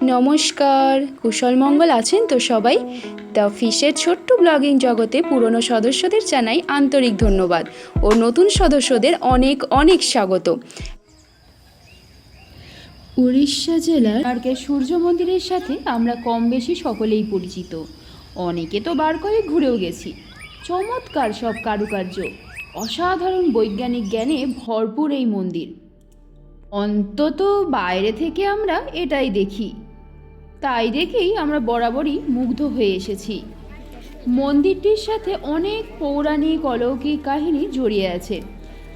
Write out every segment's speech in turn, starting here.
নমস্কার, কুশল মঙ্গল আছেন তো সবাই? দ্য ফিশের ছোট্ট ব্লগিং জগতে পুরনো সদস্যদের জানাই আন্তরিক ধন্যবাদ ও নতুন সদস্যদের অনেক অনেক স্বাগত। উড়িষ্যা জেলার পার্কের সূর্য মন্দিরের সাথে আমরা কম বেশি সকলেই পরিচিত। অনেকে তো বার কয়েক ঘুরেও গেছি। চমৎকার সব কারুকার্য, অসাধারণ বৈজ্ঞানিক জ্ঞানে ভরপুর এই মন্দির। অন্তত বাইরে থেকে আমরা এটাই দেখি, তাই দেখেই আমরা বরাবরই মুগ্ধ হয়ে এসেছি। মন্দিরটির সাথে অনেক পৌরাণিক অলৌকিক কাহিনী জড়িয়ে আছে,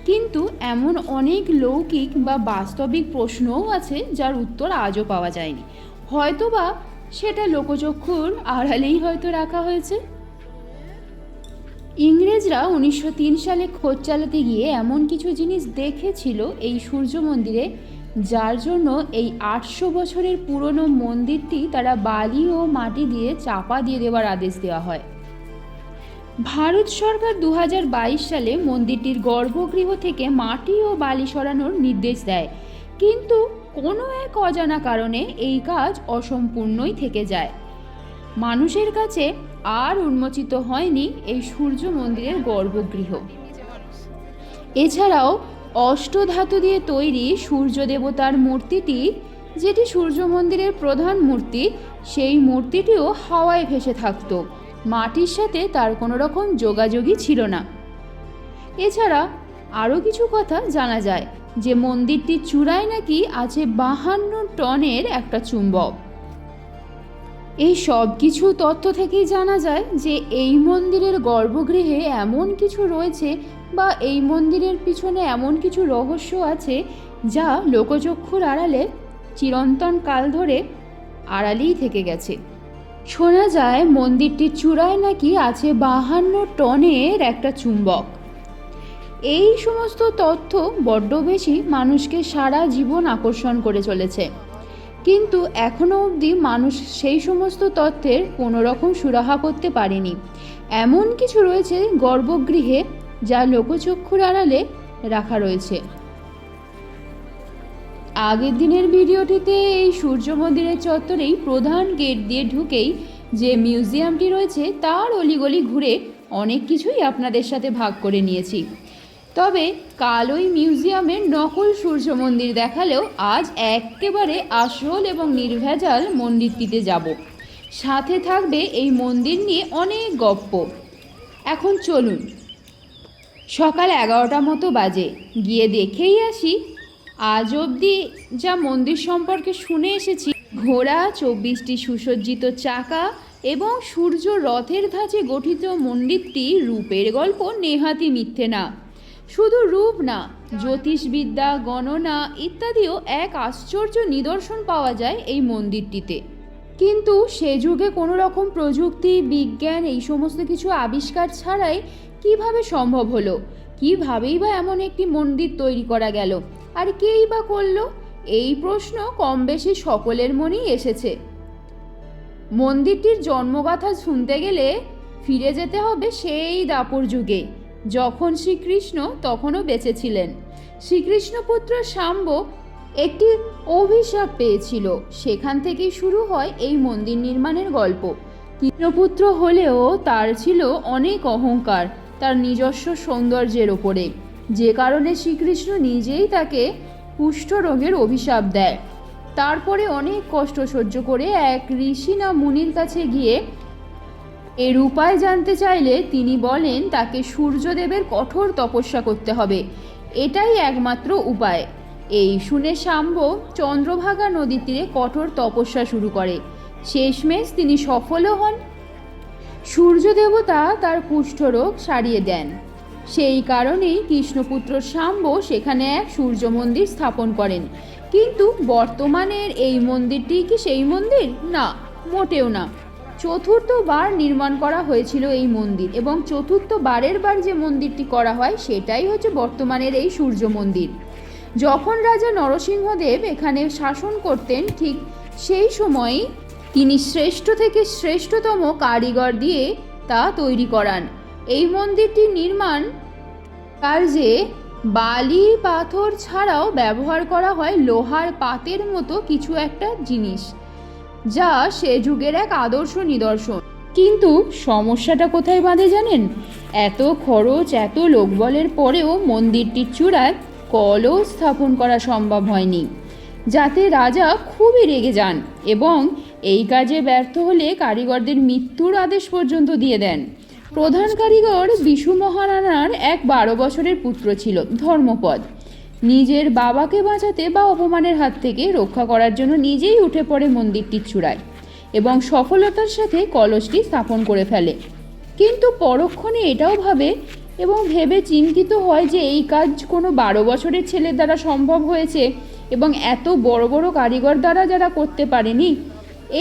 কিন্তু এমন অনেক লৌকিক বা বাস্তবিক প্রশ্নও আছে যার উত্তর আজও পাওয়া যায়নি। হয়তোবা সেটা লোকচক্ষুর আড়ালেই হয়তো রাখা হয়েছে। ইংরেজরা 1903 সালে খোঁজ চালাতে গিয়ে এমন কিছু জিনিস দেখেছিল এই সূর্য মন্দিরে, যার জন্য এই 800 বছরের পুরনো মন্দিরটি তারা বালি ও মাটি দিয়ে চাপা দিয়ে দেওয়ার আদেশ দেওয়া হয়। ভারত সরকার 2022 সালে মন্দিরটির গর্ভগৃহ থেকে মাটি ও বালি সরানোর নির্দেশ দেয়, কিন্তু কোনো এক অজানা কারণে এই কাজ অসম্পূর্ণই থেকে যায়। মানুষের কাছে আর উন্মোচিত হয়নি এই সূর্য মন্দিরের গর্ভগৃহ। এছাড়াও অষ্টধাতু দিয়ে তৈরি সূর্য দেবতার মূর্তিটি, যেটি সূর্য মন্দিরের প্রধান মূর্তি, সেই মূর্তিটিও হাওয়ায় ভেসে থাকত। মাটির সাথে তার কোনো রকম যোগাযোগই ছিল না। এছাড়া আরও কিছু কথা জানা যায় যে মন্দিরটির চূড়ায় নাকি আছে 52 টনের একটা চুম্বক। এই সব কিছু তথ্য থেকেই জানা যায় যে এই মন্দিরের গর্ভগৃহে এমন কিছু রয়েছে বা এই মন্দিরের পিছনে এমন কিছু রহস্য আছে যা লোকচক্ষুর আড়ালে চিরন্তন কাল ধরে আড়ালেই থেকে গেছে। শোনা যায় মন্দিরটির চূড়ায় নাকি আছে 52 টনের একটা চুম্বক। এই সমস্ত তথ্য বড্ড বেশি মানুষকে সারা জীবন আকর্ষণ করে চলেছে, কিন্তু এখনও অবধি মানুষ সেই সমস্ত তথ্যের কোনো রকম সুরাহা করতে পারেনি। এমন কিছু রয়েছে গর্ভগৃহে যা লোকচক্ষুর আড়ালে রাখা রয়েছে। আগের দিনের ভিডিওটিতে এই সূর্য মন্দিরের চত্বরেই প্রধান গেট দিয়ে ঢুকেই যে মিউজিয়ামটি রয়েছে তার অলিগলি ঘুরে অনেক কিছুই আপনাদের সাথে ভাগ করে নিয়েছি। তবে কাল ওই মিউজিয়ামের নকল সূর্য মন্দির দেখালেও আজ একেবারে আসল এবং নির্ভেজাল মন্দিরটিতে যাব। সাথে থাকবে এই মন্দির নিয়ে অনেক গপ্প। এখন চলুন, সকাল 11টা মতো বাজে, গিয়ে দেখেই আসি। আজ অবধি যা মন্দির সম্পর্কে শুনে এসেছি, ঘোড়া, 24টি সুসজ্জিত চাকা এবং সূর্য রথের ধাঁচে গঠিত মন্দিরটি রূপের গল্প নেহাতি মিথ্যে না। শুধু রূপ না, জ্যোতিষবিদ্যা, গণনা ইত্যাদিও এক আশ্চর্য নিদর্শন পাওয়া যায় এই মন্দিরটিতে। কিন্তু সে যুগে কোনো রকম প্রযুক্তি, বিজ্ঞান এই সমস্ত কিছু আবিষ্কার ছাড়াই কিভাবে সম্ভব হলো? কিভাবেই বা এমন একটি মন্দির তৈরি করা গেল? আর কেই বা করলো? এই প্রশ্ন কম বেশি সকলের মনেই এসেছে। মন্দিরটির জন্মগাথা শুনতে গেলে ফিরে যেতে হবে সেই দাপর যুগে, যখন শ্রীকৃষ্ণ তখনও বেঁচে ছিলেন। শ্রীকৃষ্ণপুত্র শাম্ব একটি অভিশাপ পেয়েছিল, সেখান থেকেই শুরু হয় এই মন্দির নির্মাণের গল্প। কৃষ্ণপুত্র হলেও তার ছিল অনেক অহংকার তার নিজস্ব সৌন্দর্যের ওপরে, যে কারণে শ্রীকৃষ্ণ নিজেই তাকে কুষ্ঠরোগের অভিশাপ দেয়। তারপরে অনেক কষ্ট সহ্য করে এক ঋষি না মুনির কাছে গিয়ে এর উপায় জানতে চাইলে তিনি বলেন তাকে সূর্যদেবের কঠোর তপস্যা করতে হবে, এটাই একমাত্র উপায়। এই শুনে শাম্ব চন্দ্রভাগা নদীর তীরে কঠোর তপস্যা শুরু করে। শেষমেশ তিনি সফলও হন। সূর্য দেবতা তার কুষ্ঠরোগ সারিয়ে দেন। সেই কারণেই কৃষ্ণপুত্র শাম্ব সেখানে এক সূর্য মন্দির স্থাপন করেন। কিন্তু বর্তমানের এই মন্দিরটি কি সেই মন্দির? না, মোটেও না। চতুর্থবার নির্মাণ করা হয়েছিল এই মন্দির, এবং চতুর্থবারের বার যে মন্দিরটি করা হয় সেটাই হচ্ছে বর্তমানের এই সূর্য মন্দির। যখন রাজা নরসিংহদেব এখানে শাসন করতেন, ঠিক সেই সময়ই তিনি শ্রেষ্ঠ থেকে শ্রেষ্ঠতম কারিগর দিয়ে তা তৈরি করান। এই মন্দিরটির নির্মাণ কার্যে বালি পাথর ছাড়াও ব্যবহার করা হয় লোহার পাতের মতো কিছু একটা জিনিস, যা সে যুগের এক আদর্শ নিদর্শন। কিন্তু সমস্যাটা কোথায় বাঁধে জানেন? এত খরচ, এত লোকবলের পরেও মন্দিরটির চূড়ায় কলস স্থাপন করা সম্ভব হয়নি, যাতে রাজা খুবই রেগে যান এবং এই কাজে ব্যর্থ হলে কারিগরদের মৃত্যুর আদেশ পর্যন্ত দিয়ে দেন। প্রধান কারিগর বিশু মহারানার এক 12 বছরের পুত্র ছিল ধর্মপদ। নিজের বাবাকে বাঁচাতে বা অপমানের হাত থেকে রক্ষা করার জন্য নিজেই উঠে পড়ে মন্দিরটির চূড়ায় এবং সফলতার সাথে কলসটি স্থাপন করে ফেলে। কিন্তু পরক্ষণে এটাও ভাবে এবং ভেবে চিন্তিত হয় যে এই কাজ কোনো 12 বছরের ছেলের দ্বারা সম্ভব হয়েছে এবং এত বড় বড় কারিগর দ্বারা যারা করতে পারেনি।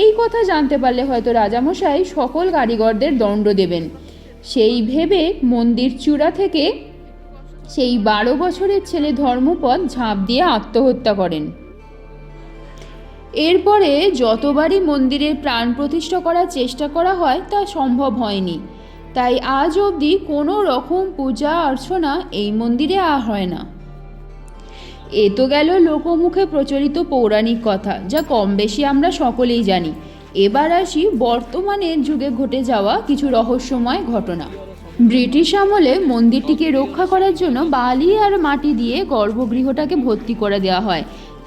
এই কথা জানতে পারলে হয়তো রাজামশাই সকল কারিগরদের দণ্ড দেবেন। সেই ভেবে মন্দির চূড়া থেকে সেই 12 বছরের ছেলে ধর্মপদ ঝাঁপ দিয়ে আত্মহত্যা করেন। এরপরে যতবারই মন্দিরের প্রাণ প্রতিষ্ঠা করার চেষ্টা করা হয় তা সম্ভব হয়নি, তাই আজ অবধি কোনো রকম পূজা অর্চনা এই মন্দিরে হয় না। এ তো গেল লোকমুখে প্রচলিত পৌরাণিক কথা, যা কম বেশি আমরা সকলেই জানি। এবার আসি বর্তমানের যুগে ঘটে যাওয়া কিছু রহস্যময় ঘটনা। ব্রিটিশ আমলে মন্দিরটিকে রক্ষা করার জন্য বালি আর মাটি দিয়ে গর্ভগৃহটাকে ভর্তি করে দেওয়া হয়,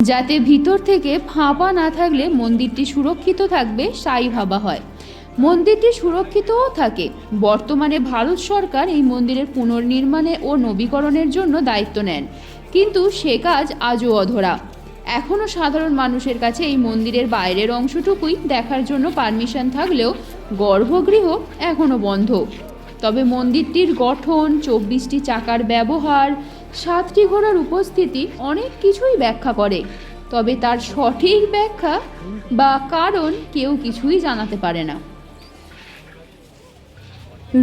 যাতে ভিতর থেকে ফাঁপা না থাকলে মন্দিরটি সুরক্ষিত থাকবে তাই ভাবা হয়। মন্দিরটি সুরক্ষিতও থাকে। বর্তমানে ভারত সরকার এই মন্দিরের পুনর্নির্মাণে ও নবীকরণের জন্য দায়িত্ব নেন, কিন্তু সে কাজ আজও অধরা। এখনও সাধারণ মানুষের কাছে এই মন্দিরের বাইরের অংশটুকুই দেখার জন্য পারমিশন থাকলেও গর্ভগৃহ এখনও বন্ধ। তবে মন্দিরটির গঠন, 24টি চাকার ব্যবহার, 7টি ঘোড়ার উপস্থিতি অনেক কিছুই ব্যাখ্যা করে, তবে তার সঠিক ব্যাখ্যা বা কারণ কেউ কিছুই জানাতে পারে না।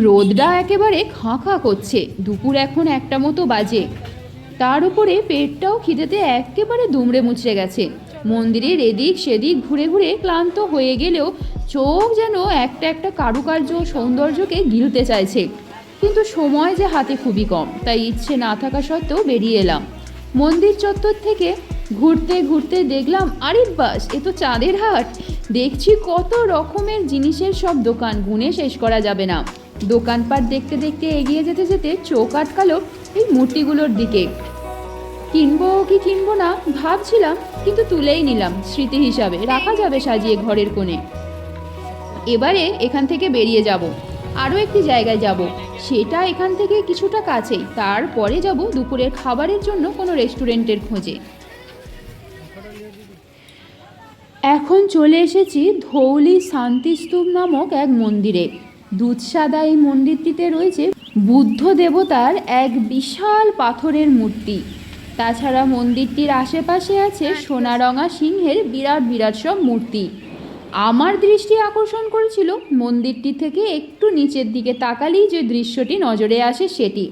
রোদটা একেবারে খাঁ খাঁ করছে। দুপুর এখন 1টা মতো বাজে। তার উপরে পেটটাও খিদেতে একেবারে দুমড়ে মুচড়ে গেছে। মন্দিরের এদিক সেদিক ঘুরে ঘুরে ক্লান্ত হয়ে গেলেও চোখ যেন একটা একটা কারুকার্য সৌন্দর্যকে গিলতে চাইছে। কিন্তু সময় যে হাতে খুবই কম, তাই ইচ্ছে না থাকা সত্ত্বেও বেরিয়ে এলাম। মন্দির চত্বর থেকে ঘুরতে ঘুরতে দেখলাম, আরে বাস, এ তো চাঁদের হাট। দেখছি কত রকমের জিনিসের সব দোকান, গুণে শেষ করা যাবে না। দোকানপাট দেখতে দেখতে এগিয়ে যেতে যেতে চোখ আটকালো এই মূর্তিগুলোর দিকে। কিনবো কি কিনবো না ভাবছিলাম, কিন্তু তুলেই নিলাম, স্মৃতি হিসাবে রাখা যাবে সাজিয়ে ঘরের কোণে। এবারে এখান থেকে বেরিয়ে যাব, আরও একটি জায়গায় যাব, সেটা এখান থেকে কিছুটা কাছেই। তারপরে যাব দুপুরের খাবারের জন্য কোনো রেস্টুরেন্টের খোঁজে। এখন চলে এসেছি ধৌলি শান্তিস্তূপ নামক এক মন্দিরে। দুধসাদা এই মন্দিরটিতে রয়েছে বুদ্ধ দেবতার এক বিশাল পাথরের মূর্তি। তাছাড়া মন্দিরটির আশেপাশে আছে সোনারঙা সিংহের বিরাট বিরাট সব মূর্তি। আমার দৃষ্টি আকর্ষণ করেছিল মন্দিরটি থেকে একটু নিচের দিকে তাকালেই যে দৃশ্যটি নজরে আসে সেটি।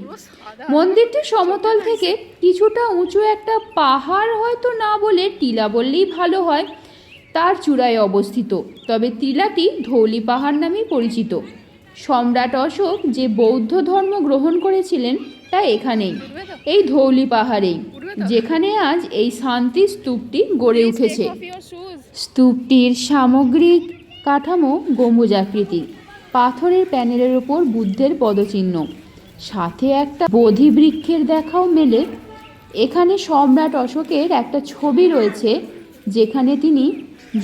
মন্দিরটি সমতল থেকে কিছুটা উঁচু একটা পাহাড়, হয়তো না বলে টিলা বললেই ভালো হয়, তার চূড়ায় অবস্থিত। তবে টিলাটি ধৌলি পাহাড় নামেই পরিচিত। সম্রাট অশোক যে বৌদ্ধ ধর্ম গ্রহণ করেছিলেন তা এখানেই, এই ধৌলি পাহাড়েই, যেখানে আজ এই শান্তি স্তূপটি গড়ে উঠেছে। স্তূপটির সামগ্রিক কাঠামো গম্বুজাকৃতি, পাথরের প্যানেলের ওপর বুদ্ধের পদচিহ্ন, সাথে একটা বোধি বৃক্ষের দেখাও মেলে। এখানে সম্রাট অশোকের একটা ছবি রয়েছে, যেখানে তিনি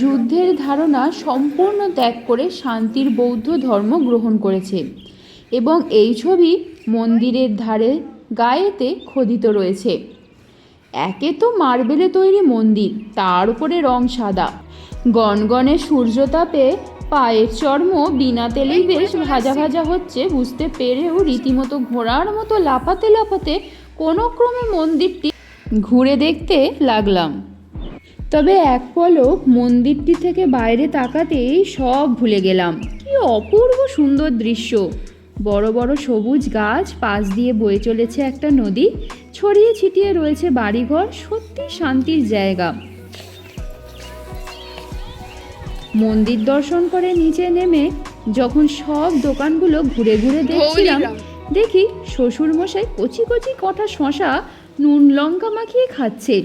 যুদ্ধের ধারণা সম্পূর্ণ ত্যাগ করে শান্তির বৌদ্ধ ধর্ম গ্রহণ করেছে এবং এই ছবি মন্দিরের ধারে গায়েতে খোদিত রয়েছে। একে তো মার্বেলে তৈরি মন্দির, তার উপরে রং সাদা। গনগনে সূর্যতাপে পায়ের চর্ম বিনা তেলেই বেশ ভাজা ভাজা হচ্ছে বুঝতে পেরেও রীতিমতো ঘোড়ার মতো লাফাতে লাফাতে কোনো ক্রমে মন্দিরটি ঘুরে দেখতে লাগলাম। তবে এক পলক মন্দিরটি থেকে বাইরে তাকাতেই সব ভুলে গেলাম। কি অপূর্ব সুন্দর দৃশ্য! বড় বড় সবুজ গাছ, পাশ দিয়ে বয়ে চলেছে একটা নদী, ছড়িয়ে ছিটিয়ে রয়েছে বাড়িঘর, সত্যি শান্তির জায়গা। মন্দির দর্শন করে নিচে নেমে যখন সব দোকানগুলো ঘুরে ঘুরে দেখছিলাম, দেখি শ্বশুরমশাই কচি কচি কটা শশা নুন লঙ্কা মাখিয়ে খাচ্ছে।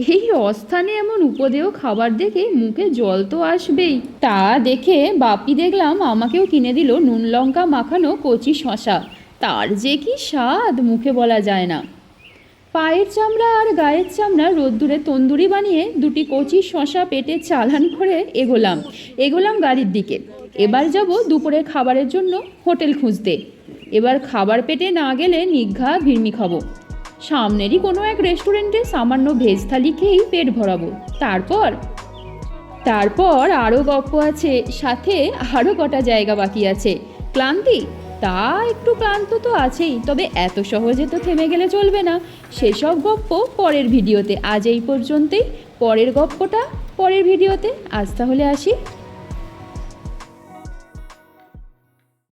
এই অস্থানে এমন উপদেয় খাবার দেখে মুখে জল তো আসবেই। তা দেখে বাপি দেখলাম আমাকেও কিনে দিল নুন লঙ্কা মাখানো কচি শশা। তার যে কি স্বাদ মুখে বলা যায় না। পায়ের চামড়া আর গায়ের চামড়া রোদ্দুরে তন্দুরি বানিয়ে দুটি কচি শশা পেটে চালান করে এগোলাম গাড়ির দিকে। এবার যাব দুপুরের খাবারের জন্য হোটেল খুঁজতে। এবার খাবার পেটে না গেলে নির্ঘাত ভিড়মি খাবো। সামনেরই কোনো এক রেস্টুরেন্টে সামান্য ভেজ থালি খেয়েই পেট ভরাবো। তারপর আরও গপ্প আছে, সাথে আরও কটা জায়গা বাকি আছে। ক্লান্তি তা একটু ক্লান্ত তো আছেই, তবে এত সহজে তো থেমে গেলে চলবে না। সেসব গপ্প পরের ভিডিওতে। আজ এই পর্যন্তই, পরের গপ্পটা পরের ভিডিওতে। আজ তাহলে আসি।